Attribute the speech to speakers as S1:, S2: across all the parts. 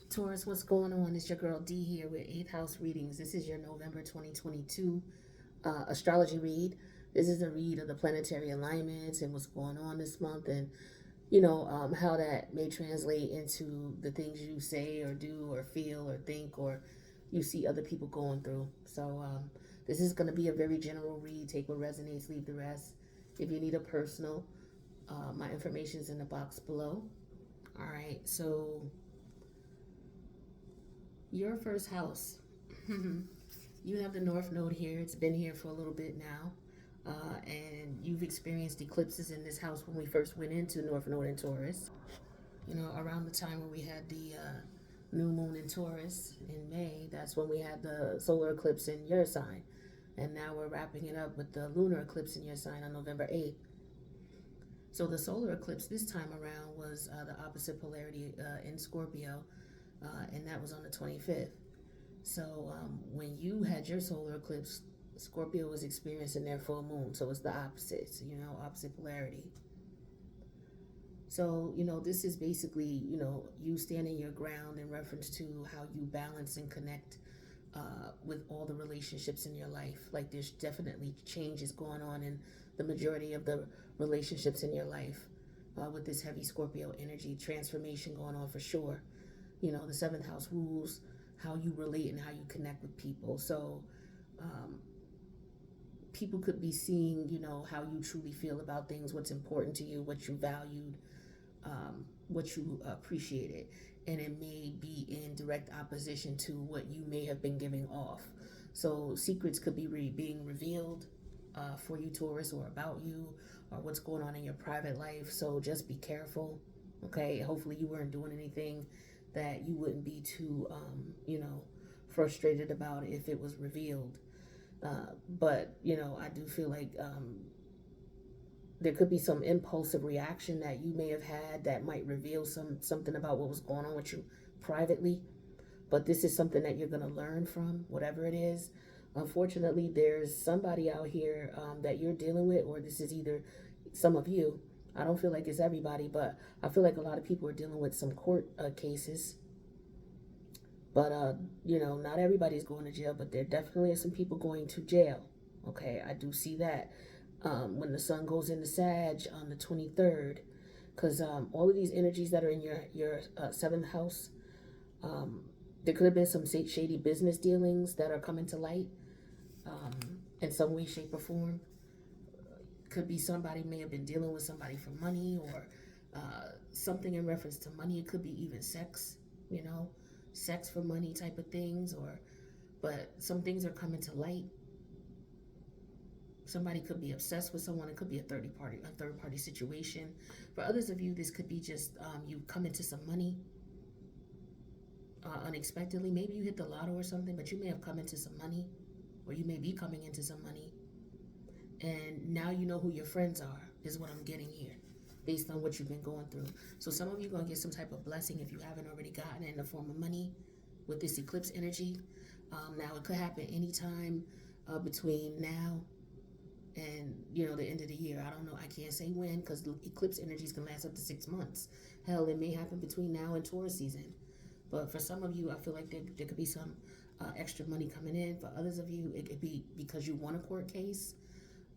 S1: Taurus, what's going on? It's your girl D here with 8th House Readings. This is your November 2022 astrology read. This is a read of the planetary alignments and what's going on this month, and how that may translate into the things you say or do or feel or think or you see other people going through. So this is going to be a very general read. Take what resonates, leave the rest. If you need a personal, my information is in the box below. All right, so your first house. You have the North Node here. It's been here for a little bit now. And you've experienced eclipses in this house when we first went into North Node in Taurus. Around the time when we had the new moon in Taurus in May, that's when we had the solar eclipse in your sign. And now we're wrapping it up with the lunar eclipse in your sign on November 8th. So the solar eclipse this time around was the opposite polarity in Scorpio, and that was on the 25th. So when you had your solar eclipse, Scorpio was experiencing their full moon, so it's the opposites, opposite polarity. So, this is basically, you standing your ground in reference to how you balance and connect with all the relationships in your life. Like there's definitely changes going on in the majority of the relationships in your life with this heavy Scorpio energy, transformation going on for sure. The seventh house rules how you relate and how you connect with people. So people could be seeing, how you truly feel about things, what's important to you, what you valued, what you appreciated. And it may be in direct opposition to what you may have been giving off. So secrets could be being revealed for you, Taurus, or about you, or what's going on in your private life. So just be careful, okay? Hopefully you weren't doing anything that you wouldn't be too, frustrated about if it was revealed. But I do feel like there could be some impulsive reaction that you may have had that might reveal something about what was going on with you privately. But this is something that you're going to learn from, whatever it is. Unfortunately, there's somebody out here that you're dealing with, or this is either some of you. I don't feel like it's everybody, but I feel like a lot of people are dealing with some court cases. But, not everybody's going to jail, but there definitely are some people going to jail. Okay, I do see that when the sun goes into Sag on the 23rd, because all of these energies that are in your seventh house, there could have been some shady business dealings that are coming to light in some way, shape, or form. Could be somebody may have been dealing with somebody for money, or something in reference to money. It could be even sex, sex for money type of things, but some things are coming to light. Somebody could be obsessed with someone. It could be a third party situation. For others of you, this could be just you come into some money unexpectedly. Maybe you hit the lotto or something, but you may have come into some money, or you may be coming into some money, and now you know who your friends are, is what I'm getting here, based on what you've been going through. So some of you are going to get some type of blessing if you haven't already gotten it in the form of money with this eclipse energy. Now it could happen anytime between now and the end of the year. I don't know, I can't say when, because the eclipse energies can last up to 6 months. Hell, it may happen between now and Taurus season. But for some of you, I feel like there could be some extra money coming in. For others of you, it could be because you won a court case.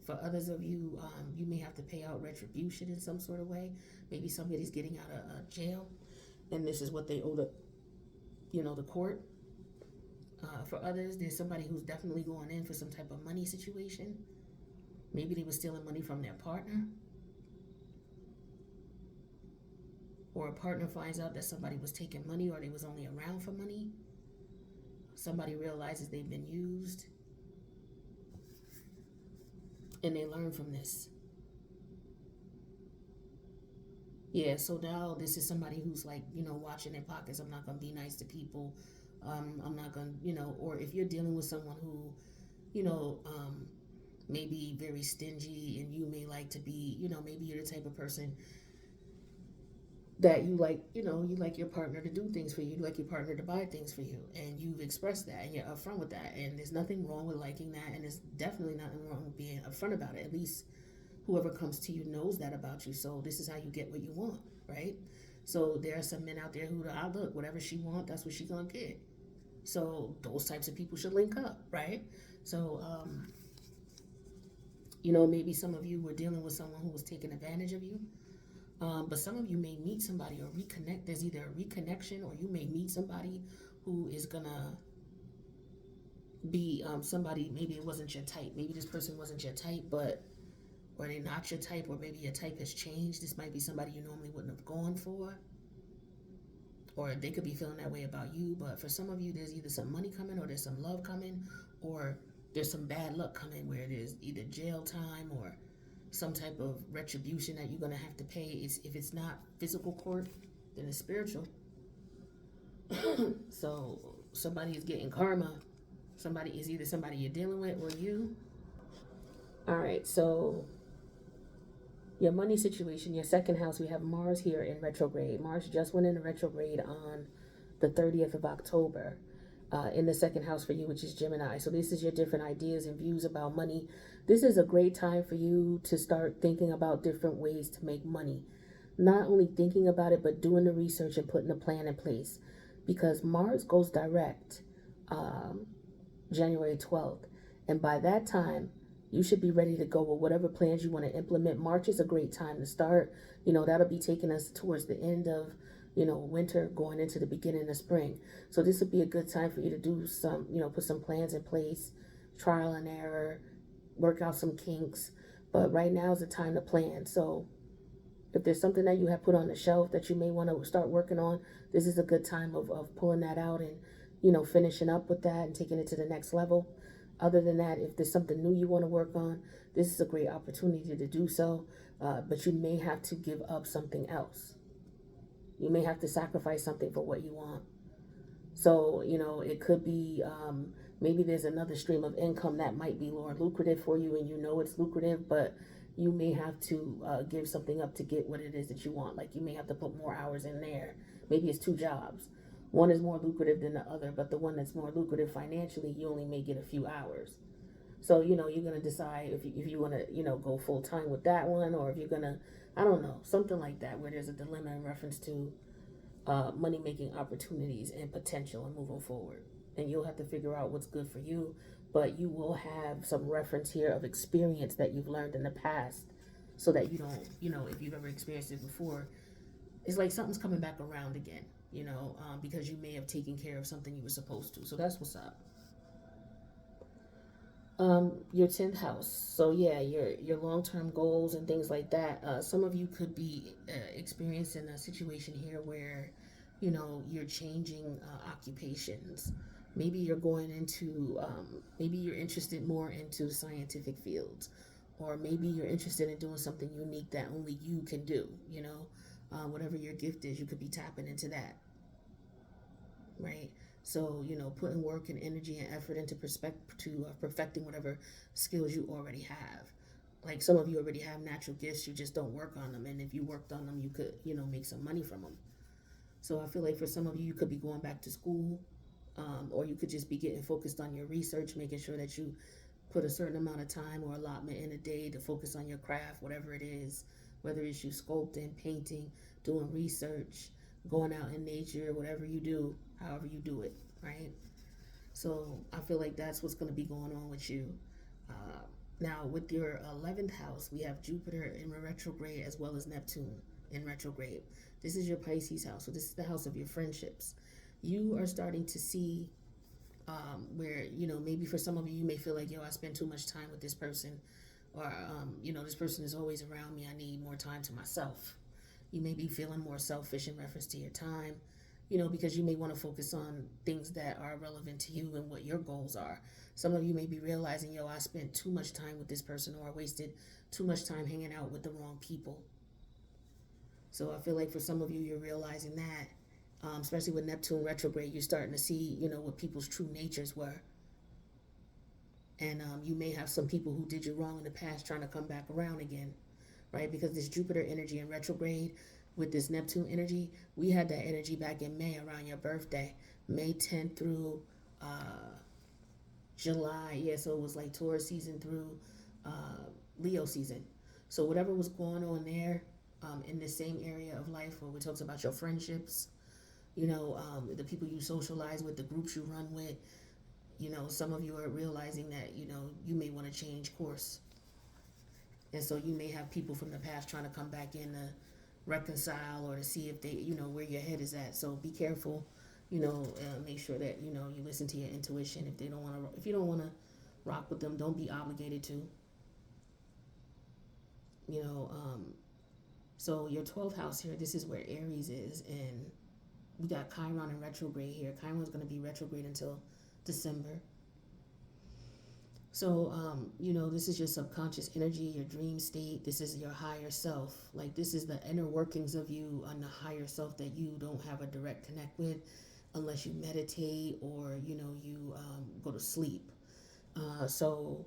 S1: For others of you, you may have to pay out retribution in some sort of way. Maybe somebody's getting out of jail, and this is what they owe the court. For others, there's somebody who's definitely going in for some type of money situation. Maybe they were stealing money from their partner, or a partner finds out that somebody was taking money, or they was only around for money. Somebody realizes they've been used, and they learn from this. Yeah, so now this is somebody who's like, watching their pockets. I'm not going to be nice to people. I'm not going to, or if you're dealing with someone who, may be very stingy, and you may like to be, maybe you're the type of person that you like your partner to do things for you, you like your partner to buy things for you, and you've expressed that, and you're upfront with that, and there's nothing wrong with liking that, and there's definitely nothing wrong with being upfront about it. At least whoever comes to you knows that about you, so this is how you get what you want, right? So there are some men out there who, look, whatever she want, that's what she gonna get. So those types of people should link up, right? So, maybe some of you were dealing with someone who was taking advantage of you. But some of you may meet somebody or reconnect. There's either a reconnection or you may meet somebody who is gonna be somebody. Maybe it wasn't your type. Maybe this person wasn't your type, but or they're not your type, or maybe your type has changed. This might be somebody you normally wouldn't have gone for, or they could be feeling that way about you. But for some of you, there's either some money coming, or there's some love coming, or there's some bad luck coming where there's either jail time or some type of retribution that you're going to have to pay. If it's not physical court, then it's spiritual. So somebody is getting karma. Somebody is either somebody you're dealing with or you. All right, so your money situation, your second house, we have Mars here in retrograde. Mars just went into retrograde on the 30th of October. In the second house for you, which is Gemini. So this is your different ideas and views about money. This is a great time for you to start thinking about different ways to make money. Not only thinking about it, but doing the research and putting a plan in place. Because Mars goes direct January 12th. And by that time, you should be ready to go with whatever plans you want to implement. March is a great time to start. That'll be taking us towards the end of winter, going into the beginning of spring. So this would be a good time for you to do some, put some plans in place, trial and error, work out some kinks. But right now is the time to plan. So if there's something that you have put on the shelf that you may want to start working on, this is a good time of pulling that out and, finishing up with that and taking it to the next level. Other than that, if there's something new you want to work on, this is a great opportunity to do so. But you may have to give up something else. You may have to sacrifice something for what you want. So, it could be maybe there's another stream of income that might be more lucrative for you, and it's lucrative, but you may have to give something up to get what it is that you want. Like you may have to put more hours in there. Maybe it's two jobs. One is more lucrative than the other, but the one that's more lucrative financially, you only may get a few hours. So, you're going to decide if you want to, go full time with that one, or if you're going to, I don't know, something like that, where there's a dilemma in reference to money making opportunities and potential and moving forward. And you'll have to figure out what's good for you, but you will have some reference here of experience that you've learned in the past so that you don't, if you've ever experienced it before, it's like something's coming back around again, because you may have taken care of something you were supposed to. So that's what's up. Your 10th house. So yeah, your long-term goals and things like that. Some of you could be experiencing a situation here where, you're changing occupations. Maybe you're going into, maybe you're interested more into scientific fields, or maybe you're interested in doing something unique that only you can do. Whatever your gift is, you could be tapping into that, right? So, putting work and energy and effort into perfecting whatever skills you already have. Like some of you already have natural gifts, you just don't work on them. And if you worked on them, you could, make some money from them. So I feel like for some of you, you could be going back to school, or you could just be getting focused on your research, making sure that you put a certain amount of time or allotment in a day to focus on your craft, whatever it is, whether it's you sculpting, painting, doing research, going out in nature, whatever you do, however you do it, right? So I feel like that's what's going to be going on with you. Now, with your 11th house, we have Jupiter in retrograde as well as Neptune in retrograde. This is your Pisces house. So this is the house of your friendships. You are starting to see where, maybe for some of you, you may feel like, I spend too much time with this person, or, this person is always around me. I need more time to myself. You may be feeling more selfish in reference to your time, because you may want to focus on things that are relevant to you and what your goals are. Some of you may be realizing, I spent too much time with this person, or I wasted too much time hanging out with the wrong people. So I feel like for some of you, you're realizing that, especially with Neptune retrograde, you're starting to see, what people's true natures were. And you may have some people who did you wrong in the past trying to come back around again, right? Because this Jupiter energy in retrograde with this Neptune energy, we had that energy back in May around your birthday, May 10th through July. Yeah, so it was like Taurus season through Leo season. So whatever was going on there, in the same area of life where we talks about your friendships, the people you socialize with, the groups you run with. Some of you are realizing that, you may want to change course. And so you may have people from the past trying to come back in to reconcile or to see if they, where your head is at. So be careful, make sure that, you listen to your intuition. If you don't want to rock with them, don't be obligated to, you know, so your 12th house here, this is where Aries is, and we got Chiron in retrograde here. Chiron's going to be retrograde until December. So, this is your subconscious energy, your dream state. This is your higher self. Like, this is the inner workings of you on the higher self that you don't have a direct connect with unless you meditate or, you go to sleep. So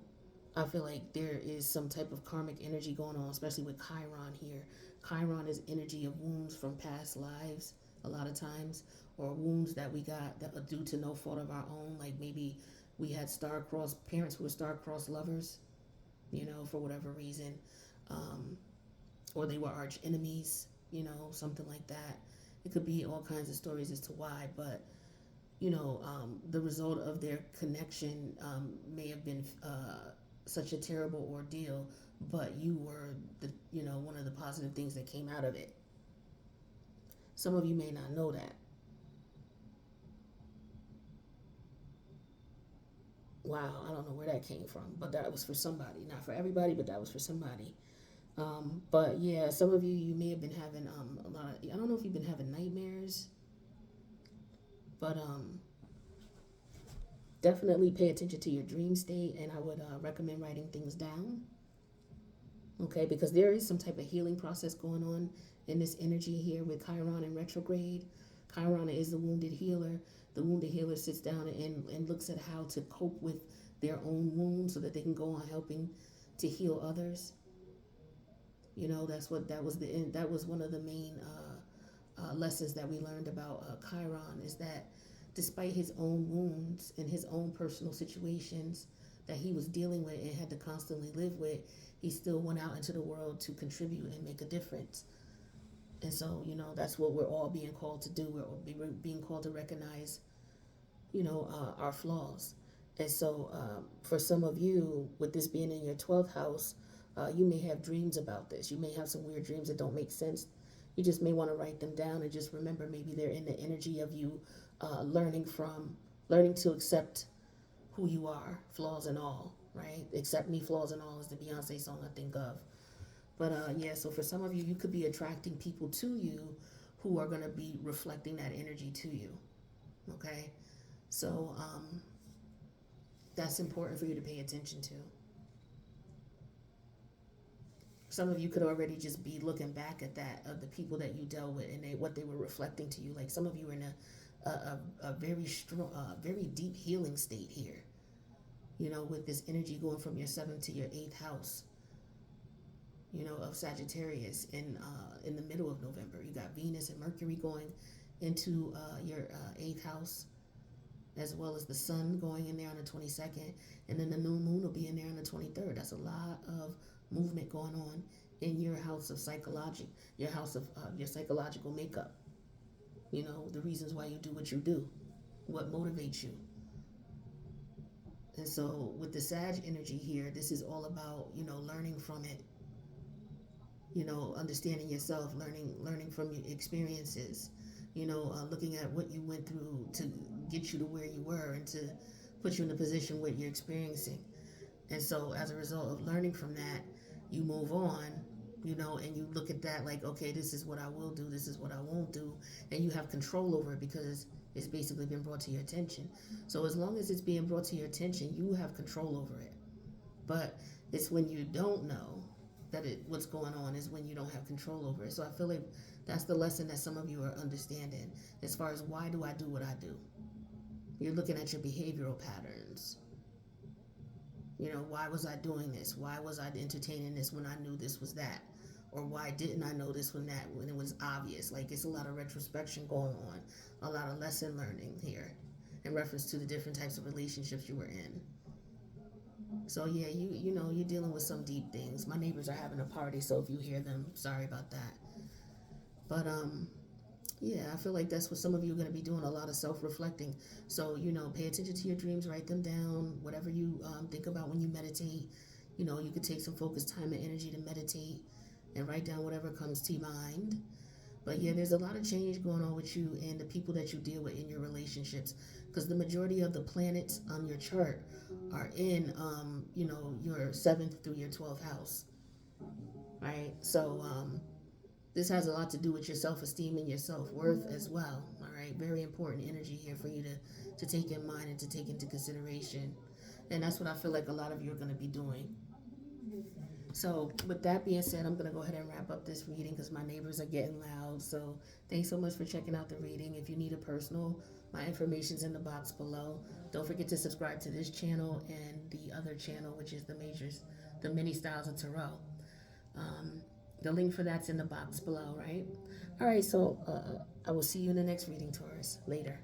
S1: I feel like there is some type of karmic energy going on, especially with Chiron here. Chiron is energy of wounds from past lives a lot of times, or wounds that we got that are due to no fault of our own. Like maybe we had star-crossed parents who were star-crossed lovers, for whatever reason. Or they were arch enemies, something like that. It could be all kinds of stories as to why, but the result of their connection may have been such a terrible ordeal, but you were one of the positive things that came out of it. Some of you may not know that. Wow, I don't know where that came from, but that was for somebody. Not for everybody, but that was for somebody. But yeah, some of you may have been having a lot of, I don't know if you've been having nightmares, but definitely pay attention to your dream state, and I would recommend writing things down. Okay, because there is some type of healing process going on in this energy here with Chiron in retrograde. Chiron is the wounded healer. The wounded healer sits down and looks at how to cope with their own wounds so that they can go on helping to heal others. That was one of the main lessons that we learned about Chiron, is that despite his own wounds and his own personal situations that he was dealing with and had to constantly live with, he still went out into the world to contribute and make a difference. And so, that's what we're all being called to do. We're being called to recognize, our flaws. And so, for some of you, with this being in your 12th house, you may have dreams about this. You may have some weird dreams that don't make sense. You just may want to write them down and just remember maybe they're in the energy of you learning to accept who you are, flaws and all, right? Accept me, flaws and all is the Beyonce song I think of. But so for some of you, you could be attracting people to you who are going to be reflecting that energy to you, okay? So that's important for you to pay attention to. Some of you could already just be looking back at that, of the people that you dealt with and what they were reflecting to you. Like some of you are in a very strong, very deep healing state here, with this energy going from your 7th to your 8th house. Of Sagittarius in the middle of November. You got Venus and Mercury going into your 8th house, as well as the sun going in there on the 22nd, and then the new moon will be in there on the 23rd. That's a lot of movement going on in your house of psychology, your house of your psychological makeup. The reasons why you do what you do, what motivates you. And so with the Sag energy here, this is all about, learning from it. Understanding yourself, learning from your experiences, looking at what you went through to get you to where you were and to put you in a position where you're experiencing. And so as a result of learning from that, you move on, and you look at that like, okay, this is what I will do, this is what I won't do, and you have control over it because it's basically been brought to your attention. So as long as it's being brought to your attention, you have control over it. But it's when you don't know what's going on is when you don't have control over it. So I feel like that's the lesson that some of you are understanding as far as why do I do what I do. You're looking at your behavioral patterns. Why was I doing this? Why was I entertaining this when I knew this was that? Or why didn't I know this when it was obvious? Like, it's a lot of retrospection going on, a lot of lesson learning here in reference to the different types of relationships you were in. So yeah, you're dealing with some deep things. My neighbors are having a party, so if you hear them, sorry about that. But yeah, I feel like that's what some of you are going to be doing, a lot of self-reflecting. So, pay attention to your dreams, write them down, whatever you think about when you meditate. You could take some focused time and energy to meditate and write down whatever comes to mind. But yeah, there's a lot of change going on with you and the people that you deal with in your relationships, because the majority of the planets on your chart are in, your seventh through your 12th house, right? So, this has a lot to do with your self-esteem and your self-worth as well. All right, very important energy here for you to take in mind and to take into consideration, and that's what I feel like a lot of you are going to be doing. So, with that being said, I'm going to go ahead and wrap up this reading because my neighbors are getting loud. So, thanks so much for checking out the reading. If you need a personal, my information's in the box below. Don't forget to subscribe to this channel and the other channel, which is the mini styles of tarot. Um, the link for that's in the box below, right? All right, so I will see you in the next reading, Taurus. Later.